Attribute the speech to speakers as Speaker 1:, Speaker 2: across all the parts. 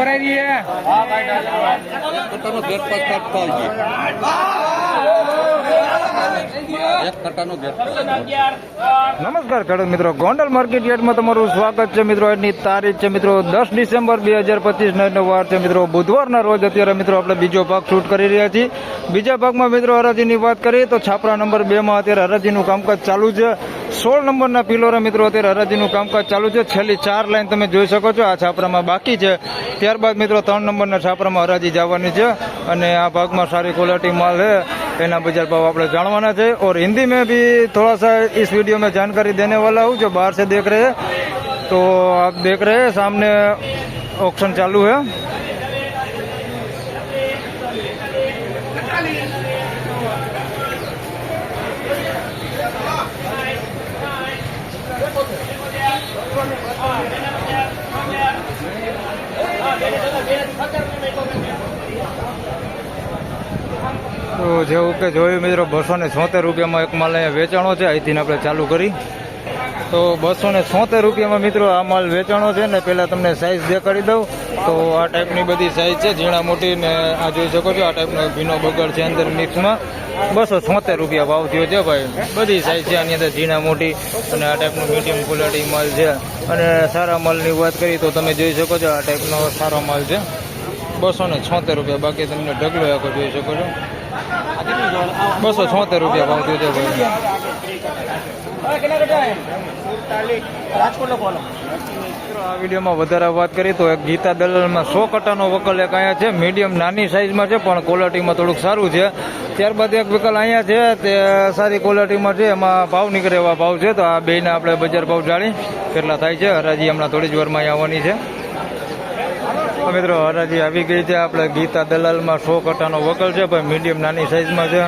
Speaker 1: ભરાઈ રહી નમસ્કાર ખેડૂત મિત્રો, ગોંડલ માર્કેટ યાર્ડમાં તમારું સ્વાગત છે મિત્રો. આજની તારીખ છે મિત્રો 10 ડિસેમ્બર 2025 નો વાર છે મિત્રો, બુધવારના રોજ. અત્યારે મિત્રો આપણે બીજો ભાગ શૂટ કરી રહ્યા છીએ. બીજા ભાગમાં મિત્રો હરાજીની વાત કરીએ તો છાપરા નંબર 2 માં અત્યારે હરાજીનું કામકાજ ચાલુ છે. 16 નંબરના પિલોરા મિત્રો અત્યારે હરાજીનું કામકાજ ચાલુ છે. છેલ્લી 4 લાઈન તમે જોઈ શકો છો આ છાપરામાં બાકી છે. ત્યારબાદ મિત્રો 3 નંબરના છાપરામાં હરાજી જવાની છે અને આ ભાગમાં સારી ક્વોલિટી माल है, एना बाजार भाव आप जानवाना है. और हिंदी में भी थोड़ा सा इस वीडियो में जानकारी देने वाला हूँ. जो बाहर से देख रहे हैं तो आप देख रहे हैं सामने ऑक्शन चालू है. તો જેવું કે જોયું મિત્રો 276 રૂપિયામાં એક માલ અહીંયા વેચાણો છે. અહીંથી આપણે ચાલુ કરી તો 276 રૂપિયામાં મિત્રો આ માલ વેચાણો છે ને. પહેલાં તમને સાઇઝ દેખાડી દઉં તો આ ટાઈપની બધી સાઇઝ છે, ઝીણા મોટી ને આ જોઈ શકો છો. આ ટાઈપનો ભીનો બગડ છે અંદર મિક્સમાં. 276 રૂપિયા ભાવ થયો છે ભાઈ. બધી સાઇઝ છે આની અંદર, ઝીણા મોટી અને આ ટાઈપનું મીડિયમ ક્વોલિટી માલ છે. અને સારા માલની વાત કરી તો તમે જોઈ શકો છો આ ટાઈપનો સારો માલ છે. 276 રૂપિયા. બાકી તમને ઢગલો આખો જોઈ શકો છો. 276 રૂપિયા ભાવ થયો છે ભાઈ. આ વિડીયોમાં વધારે વાત કરી તો એક ગીતા દલાલમાં 100 કટાનો વકલ એક અહીંયા છે. મીડિયમ નાની સાઇઝમાં છે પણ ક્વોલિટીમાં થોડુંક સારું છે. ત્યારબાદ એક વકલ અહીંયા છે તે સારી ક્વોલિટીમાં છે, એમાં ભાવ નીકળે એવા ભાવ છે. તો આ બેના આપણે બજાર ભાવ જાણી કેટલા થાય છે. હરાજી હમણાં થોડી જ વારમાં અહીંયા આવવાની છે મિત્રો. હરાજી આવી ગઈ છે. આપણે ગીતા દલાલમાં 100 કટાનો વકલ છે ભાઈ, મીડિયમ નાની સાઇઝમાં છે.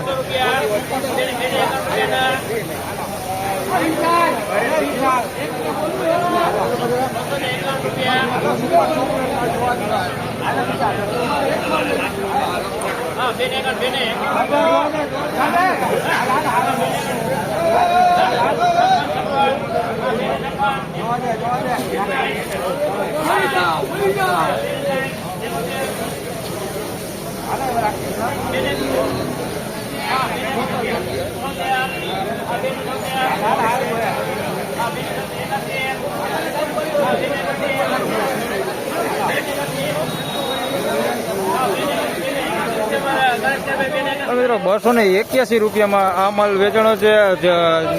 Speaker 1: મિત્રો 281 રૂપિયામાં આ માલ વેચાણો છે.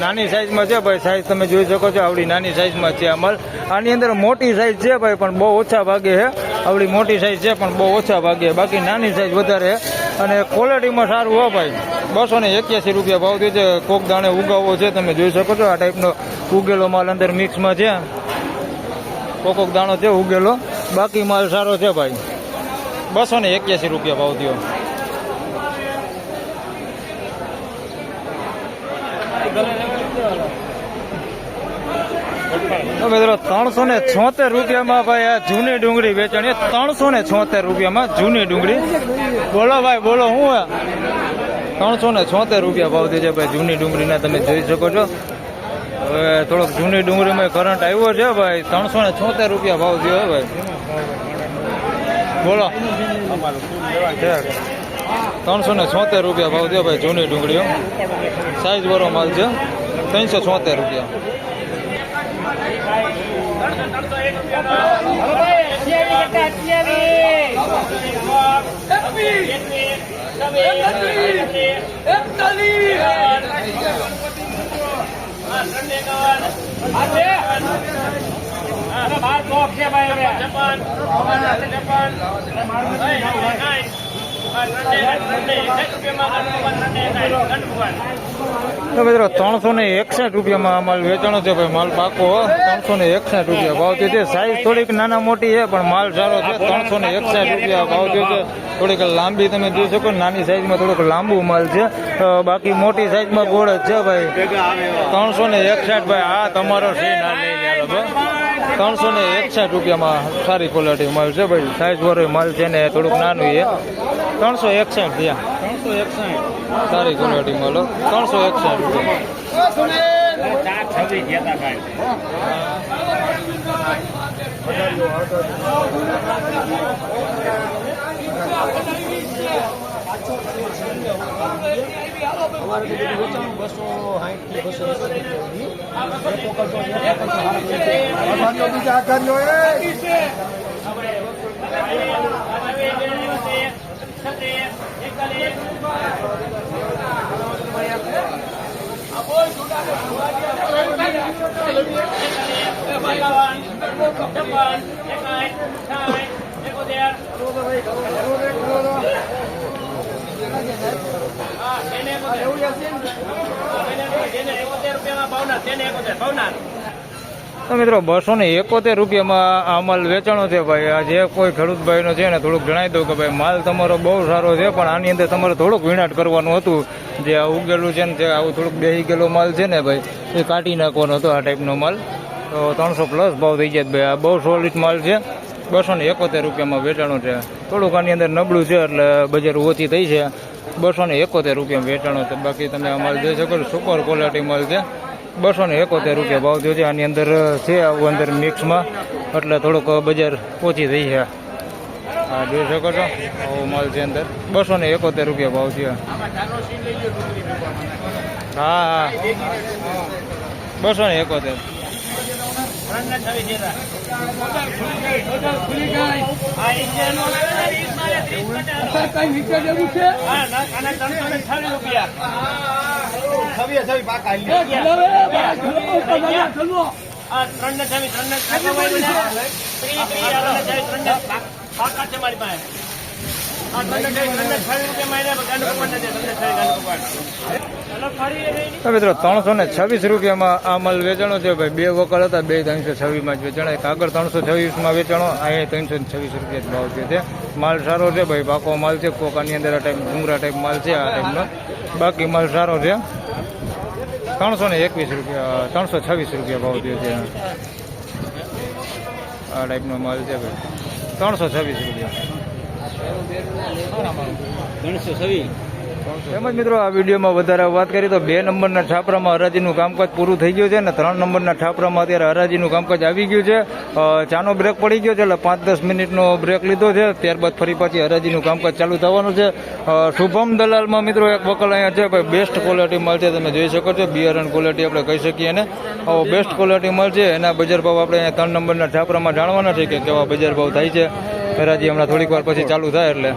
Speaker 1: નાની સાઈઝમાં છે ભાઈ. સાઈઝ તમે જોઈ શકો છો આવડી નાની સાઈઝમાં છે આ માલ. આની અંદર મોટી સાઈઝ છે ભાઈ પણ બહુ ઓછા ભાગે છે. આવડી મોટી સાઈઝ છે પણ બહુ ઓછા ભાગે, બાકી નાની સાઈઝ વધારે અને ક્વોલિટીમાં સારું હો ભાઈ. 281 રૂપિયા ભાવ થયો છે. કોક દાણે ઉગાવો છે, તમે જોઈ શકો છો. આ ટાઈપનો ઉગેલો માલ અંદર મિક્સમાં છે. કોક દાણો છે ઉગેલો, બાકી માલ સારો છે ભાઈ. 281 રૂપિયા ભાવ થયો. મિત્રો 376 રૂપિયામાં ભાઈ આ જૂની ડુંગળી વેચાણી. 376 રૂપિયામાં જૂની ડુંગળી. બોલો ભાઈ બોલો. શું 376 રૂપિયા ભાવ થયો છે ભાઈ જૂની ડુંગળીના, તમે જોઈ શકો છો. હવે થોડોક જૂની ડુંગળીમાં કરંટ આવ્યો છે ભાઈ. 376 રૂપિયા ભાવ થયો છે ભાઈ. બોલો 376 રૂપિયા ભાવ થયો ભાઈ જૂની ડુંગળીઓ. સાઈઝ વાળો માલ છે. 376 રૂપિયા. તો મિત્રો 361 રૂપિયામાં માલ વેચાણો છે ભાઈ. માલ પાકો 361 રૂપિયા ભાવ થયો છે. સાઈઝ થોડીક નાના મોટી છે પણ માલ સારો છે. 361 રૂપિયા ભાવ થયો છે. થોડીક લાંબી તમે જોઈ શકો, નાની સાઈઝમાં થોડુંક લાંબુ માલ છે. બાકી મોટી સાઈઝમાં ગોળ જ છે ભાઈ. 361 ભાઈ. આ તમારો છે ના લઈ લેલો ભાઈ. 361 રૂપિયામાં સારી ક્વોલિટી માલ છે ભાઈ. સાઈઝ વાળો માલ છે ને થોડુંક નાનું છે. 361 થયા. 361 સારી ક્વોલિટી માલ. 361 રૂપિયા.
Speaker 2: અમારે તો બધું વેચાણું 260 થી 270
Speaker 1: તો મિત્રો 271 રૂપિયામાં આ માલ વેચાણો છે ભાઈ. આ જે કોઈ ખેડૂત ભાઈનો છે ને થોડુંક જણાવી દઉં કે ભાઈ માલ તમારો બહુ સારો છે, પણ આની અંદર તમારે થોડુંક વીણાટ કરવાનું હતું. જે આ ઉગેલું છે ને જે આવું થોડુંક બેહી ગયેલો માલ છે ને ભાઈ, એ કાઢી નાખવાનો હતો આ ટાઈપનો માલ. તો 300 પ્લસ ભાવ થઈ જાય ભાઈ. આ બહુ સોલિડ માલ છે. 271 રૂપિયામાં વેચાણો છે. થોડુંક આની અંદર નબળું છે એટલે બજાર ઓછી થઈ છે. 271 રૂપિયામાં વેચાણો છે. બાકી તમે આ માલ જોઈ શકો છો, સુપર ક્વોલિટી માલ છે. 271 રૂપિયા ભાવ થયો છે. આની અંદર છે આવું અંદર મિક્સમાં, એટલે થોડુંક બજાર ઓછી થઈ છે. હા જોઈ શકો છો આવો માલ છે અંદર. 271 રૂપિયા ભાવ છે. હા હા 271. તો મિત્રો 326 રૂપિયામાં આ માલ વેચાણો છે ભાઈ. બે વકલ હતા, બે 326 જ વેચાણા. કાગળ 326 વેચાણો, અહીંયા 326 રૂપિયા જ ભાવ છે. માલ સારો છે ભાઈ, પાકો માલ છે. કોકાની અંદર આ ટાઈપ ઘૂંગરા ટાઈપ માલ છે આ ટાઈપનો. બાકી માલ સારો છે. 321 રૂપિયા 326 રૂપિયા ભાવ થયો છે. આ ટાઈપનો માલ છે ભાઈ. 326 રૂપિયા. તેમજ મિત્રો આ વિડીયોમાં વધારે વાત કરીએ તો 2 નંબરના છાપરામાં હરાજીનું કામકાજ પૂરું થઈ ગયું છે અને 3 નંબરના છાપરામાં અત્યારે હરાજીનું કામકાજ આવી ગયું છે. ચાનો બ્રેક પડી ગયો છે એટલે 5-10 મિનિટનો બ્રેક લીધો છે. ત્યારબાદ ફરી પાછી હરાજીનું કામકાજ ચાલુ થવાનું છે. શુભમ દલાલમાં મિત્રો એક વકલ અહીંયા છે ભાઈ. બેસ્ટ ક્વોલિટી માલ છે, તમે જોઈ શકો છો. બિયારણ ક્વોલિટી આપણે કહી શકીએ ને. આવો બેસ્ટ ક્વોલિટી માલ છે. એના બજાર ભાવ આપણે અહીંયા 3 નંબરના છાપરામાં જાણવાના છે કે કેવા બજાર ભાવ થાય છે. હરાજી હમણાં થોડીક વાર પછી ચાલુ થાય એટલે.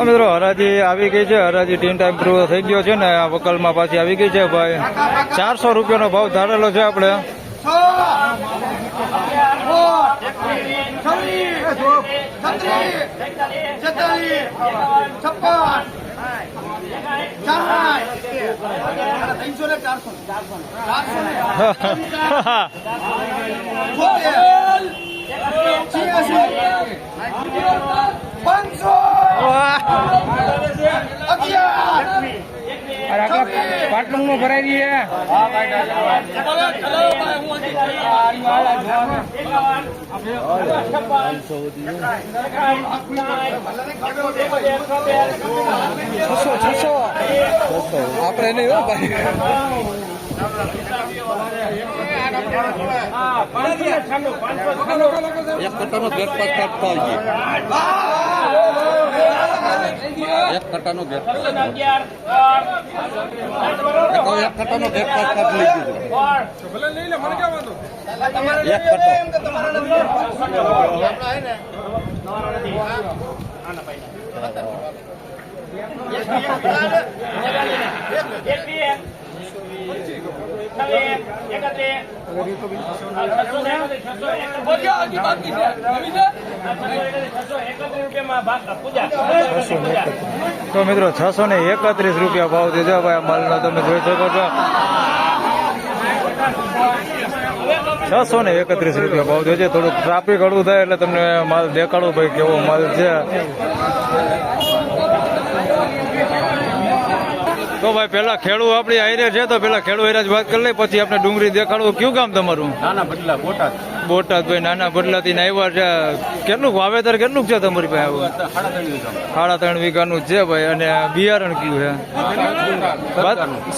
Speaker 1: મિત્રો હરાજી આવી ગઈ છે. હરાજી ટીન ટાઈમ પૂરો થઈ ગયો છે ને આ વકલમાં પાછી આવી ગઈ છે ભાઈ. 400 રૂપિયાનો ભાવ ધારેલો છે આપણે. પાટલું નો ભરાઈ રહી આપણે નહીં હો ભાઈ. એક કટ્ટાનો બ્રેકફાસ્ટ કાઢતો આવજે. એક કટ્ટાનો બ્રેકફાસ્ટ કાઢી લીધું. એક કટ્ટો તો મિત્રો 631 રૂપિયા ભાવ દીધો ભાઈ. માલનો તમે જોઈ શકો છો. 631 રૂપિયા ભાવ થયો છે. થોડુંક ટ્રાફિક હળવું થાય એટલે તમને માલ દેખાડું ભાઈ કેવો માલ છે. તો તો ભાઈ પેલા ખેડૂ આપણી આયરે છે તો પેલા ખેડૂ આયરે જ વાત કરી લઈ, પછી આપણે ડુંગળી દેખાડવું. કયું ગામ તમારું?
Speaker 2: નાના બદલા બોટાદ.
Speaker 1: બોટાદ. ભાઈ નાના બદલાથી આવ્યા છે. કેટલું વાવેતર કેટલું છે તમારી પાસે? આવું 3.5 વીઘાનું જ છે ભાઈ. અને બિયારણ કયું છે?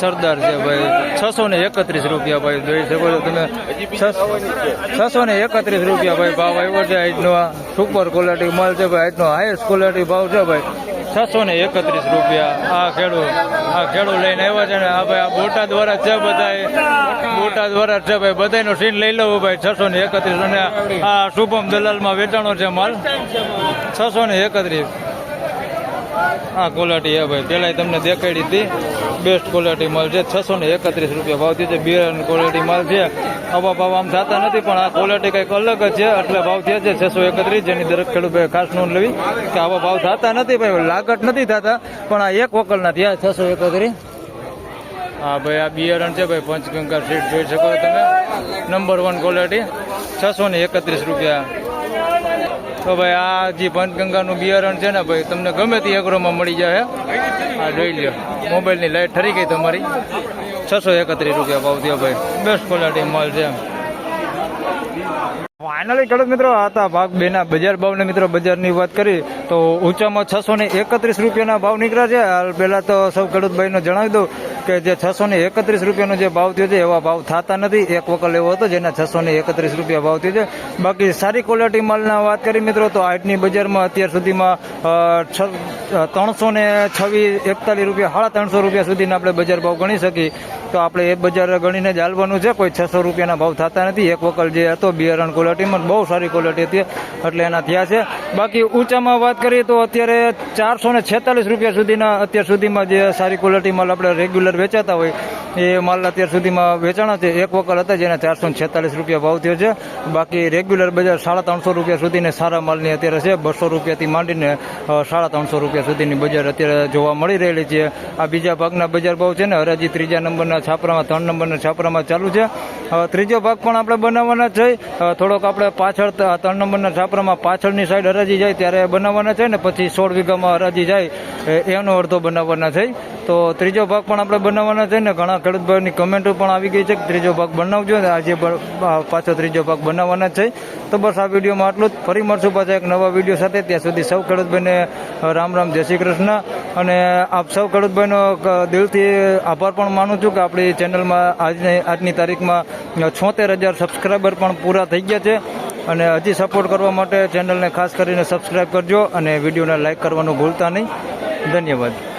Speaker 1: સરદાર છે ભાઈ. 631 રૂપિયા ભાઈ જોઈ શકો છો તમે. 631 રૂપિયા ભાઈ ભાવ આવ્યો છે. આજનો સુપર ક્વોલિટી માલ છે ભાઈ. આજનો હાઈએસ્ટ ક્વોલિટી ભાવ છે ભાઈ 631 રૂપિયા. આ ખેડૂત લઈને આવ્યા છે ને. આ ભાઈ આ બોટાદ વાળા છે બધા. બોટાદ વાળા છે ભાઈ. બધાનો સીન લઈ લઉં ભાઈ 631. અને આ શુભમ દલાલમાં વેચાણો છે માલ 631. આ ક્વોલિટી છે ભાઈ. પેલા તમને દેખાડી હતી બેસ્ટ ક્વોલિટી માલ છે. 631 રૂપિયા ભાવ થયો છે. બિયારણ ક્વોલિટી માલ છે. આવા ભાવ આમ થતા નથી પણ આ ક્વોલિટી કંઈક અલગ જ છે એટલે ભાવ થયા છે 631. જેની દરેક ખેડૂત ભાઈ ખાસ નોંધ લેવી કે આવા ભાવ થતા નથી ભાઈ. લાગત નથી થતા પણ આ એક વકલના થયા 631. હા ભાઈ આ બિયારણ છે ભાઈ. પંચગંગા સીટ જોઈ શકો છો તમે. નંબર 1 ક્વોલિટી 631 રૂપિયા. તો ભાઈ આ જે પંચગંગાનું બિયારણ છે ને ભાઈ તમને ગમે તે એગ્રોમાં મળી જાય. આ જોઈ લો મોબાઈલની લાઈટ ઠરી ગઈ તમારી. 631 રૂપિયા ભાવ થયો ભાઈ. બેસ્ટ ક્વોલિટી માલ છે. ફાઇનલી ખેડૂત મિત્રો આ હતા ભાગ 2 ના બજાર ભાવને મિત્રો બજારની વાત કરી તો ઊંચામાં 631 રૂપિયાના ભાવ નીકળ્યા છે. હાલ પહેલા તો સૌ ખેડૂત ભાઈને જણાવી દઉં કે જે 631 રૂપિયાનો જે ભાવ થયો છે એવા ભાવ થતા નથી. એક વકલ એવો હતો જેના 631 રૂપિયા ભાવ થયો છે. બાકી સારી ક્વોલિટી માલના વાત કરી મિત્રો તો આજની બજારમાં અત્યાર સુધીમાં 326-41 રૂપિયા 350 રૂપિયા સુધીના આપણે બજાર ભાવ ગણી શકીએ. તો આપણે એ બજાર ગણીને જ હાલવાનું છે. કોઈ 600 રૂપિયાના ભાવ થતા નથી. એક વકલ જે હતો બિયારણ ક્વોલિટીમાં બહુ સારી ક્વોલિટી હતી એટલે એના થયા છે. બાકી ઊંચામાં વાત કરીએ તો અત્યારે 446 રૂપિયા સુધીના અત્યાર સુધીમાં જે સારી ક્વોલિટી માલ આપણે રેગ્યુલર વેચાતા હોય એ માલ અત્યાર સુધીમાં વેચાણા છે. એક વકલ હતા જેના 446 રૂપિયા ભાવ થયો છે. બાકી રેગ્યુલર બજાર 350 રૂપિયા સુધીને સારા માલની અત્યારે છે. 200 રૂપિયાથી માંડીને 350 રૂપિયા સુધીની બજાર અત્યારે જોવા મળી રહેલી છે. આ બીજા ભાગના બજાર ભાવ છે ને હરાજી 3જા નંબરના છાપરામાં 3 નંબરના છાપરામાં ચાલુ છે. ત્રીજો ભાગ પણ આપણે બનાવવાના છે. થોડોક આપણે પાછળ 3 નંબરના છાપરામાં પાછળની સાઈડ હરાજી જાય ત્યારે બનાવવાના છે ને પછી 16 વીઘામાં હરાજી જાય એનો અડધો બનાવવાના છે. તો ત્રીજો ભાગ પણ આપણે બનાવવાના છે ને ઘણા ખેડૂત ભાઈની કમેન્ટો પણ આવી ગઈ છે કે ત્રીજો ભાગ બનાવજો ને આજે પાછો ત્રીજો ભાગ બનાવવાના છે. તો બસ આ વિડીયોમાં આટલું જ. ફરી મળશું પાછા એક નવા વિડીયો સાથે. ત્યાં સુધી સૌ ખેડૂત ભાઈને રામ રામ, જય શ્રી કૃષ્ણ. અને આપ સૌ ખેડૂત ભાઈનો દિલથી આભાર પણ માનું છું કે આપણી ચેનલમાં આજની તારીખમાં 76,000 સબસ્ક્રાઈબર પણ પૂરા થઈ ગયા છે. અને હજી સપોર્ટ કરવા માટે ચેનલને ખાસ કરીને સબસ્ક્રાઈબ કરજો અને વિડીયોને લાઈક કરવાનું ભૂલતા નહીં. ધન્યવાદ.